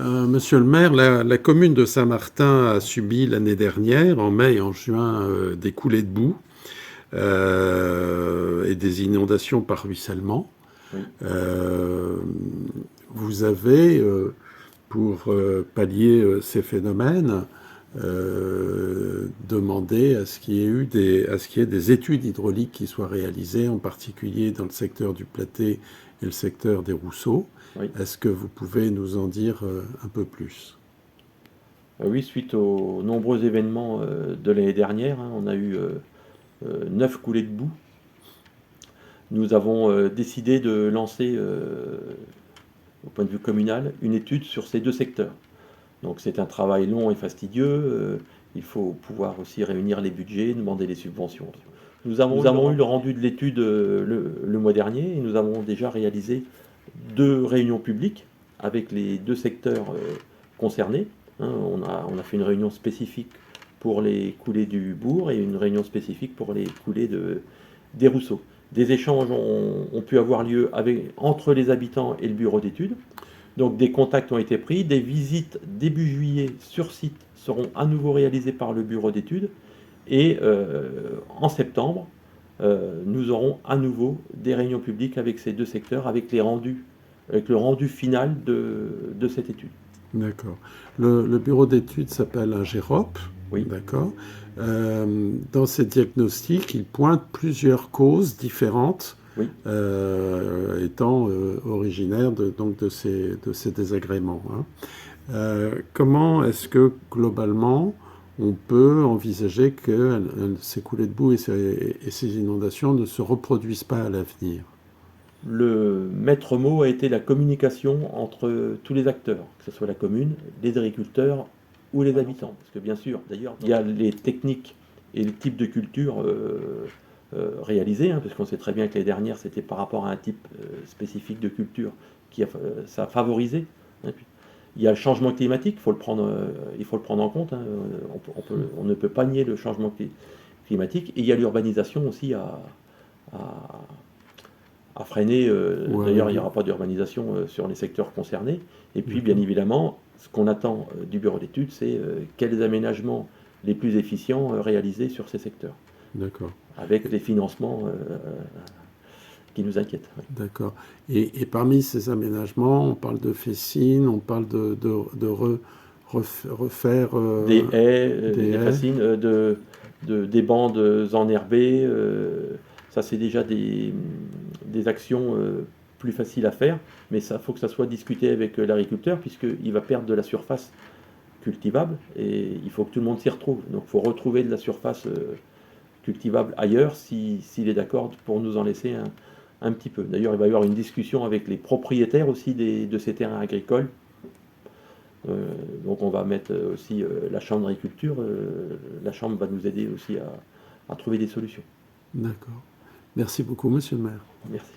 Monsieur le maire, la commune de Saint-Martin a subi l'année dernière, en mai et en juin, des coulées de boue et des inondations par ruissellement. Oui. Euh, Vous avez, pour pallier ces phénomènes, demandé à ce qu'il y ait des études hydrauliques qui soient réalisées, en particulier dans le secteur du Platé et le secteur des Rousseaux. Oui. Est-ce que vous pouvez nous en dire un peu plus? Oui, suite aux nombreux événements de l'année dernière, hein, on a eu 9 coulées de boue. Nous avons décidé de lancer, au point de vue communal, une étude sur ces deux secteurs. Donc c'est un travail long et fastidieux. Il faut pouvoir aussi réunir les budgets, demander les subventions. Nous avons eu le rendu de l'étude le mois dernier et nous avons déjà réalisé 2 réunions publiques avec les 2 secteurs concernés. Hein. On a fait une réunion spécifique pour les coulées du bourg et une réunion spécifique pour les coulées des Rousseaux. Des échanges ont pu avoir lieu entre les habitants et le bureau d'études. Donc des contacts ont été pris, des visites début juillet sur site seront à nouveau réalisées par le bureau d'études et en septembre, nous aurons à nouveau des réunions publiques avec ces 2 secteurs, avec le rendu final de cette étude. D'accord. Le bureau d'études s'appelle un GEROP, Oui, d'accord. Dans ces diagnostics, il pointe plusieurs causes différentes oui. étant originaires donc de ces désagréments, hein. Comment est-ce que globalement on peut envisager que ces coulées de boue et ces inondations ne se reproduisent pas à l'avenir? Le maître mot a été la communication entre tous les acteurs, que ce soit la commune, les agriculteurs ou les habitants. Parce que bien sûr, d'ailleurs, il y a les techniques et les types de cultures réalisés, hein, parce qu'on sait très bien que les dernières, c'était par rapport à un type spécifique de culture ça a favorisé. Hein. Il y a le changement climatique, il faut le prendre en compte. Hein. On ne peut pas nier le changement climatique. Et il y a l'urbanisation aussi à freiner. Ouais, D'ailleurs, il n'y ouais, aura pas d'urbanisation sur les secteurs concernés. Et puis, bien d'accord, évidemment, ce qu'on attend du bureau d'études, c'est quels aménagements les plus efficients réalisés sur ces secteurs, d'accord. avec les financements qui nous inquiètent. Oui. D'accord. Et parmi ces aménagements, on parle de Fessines, on parle refaire Des haies, des des haies. fascines, des bandes enherbées, ça c'est déjà des actions plus faciles à faire, mais ça faut que ça soit discuté avec l'agriculteur puisqu'il va perdre de la surface cultivable et il faut que tout le monde s'y retrouve. Donc il faut retrouver de la surface cultivable ailleurs s'il est d'accord pour nous en laisser un petit peu. D'ailleurs, il va y avoir une discussion avec les propriétaires aussi de ces terrains agricoles. Donc on va mettre aussi la chambre d'agriculture. La chambre va nous aider aussi à trouver des solutions. D'accord. Merci beaucoup, monsieur le maire. Merci.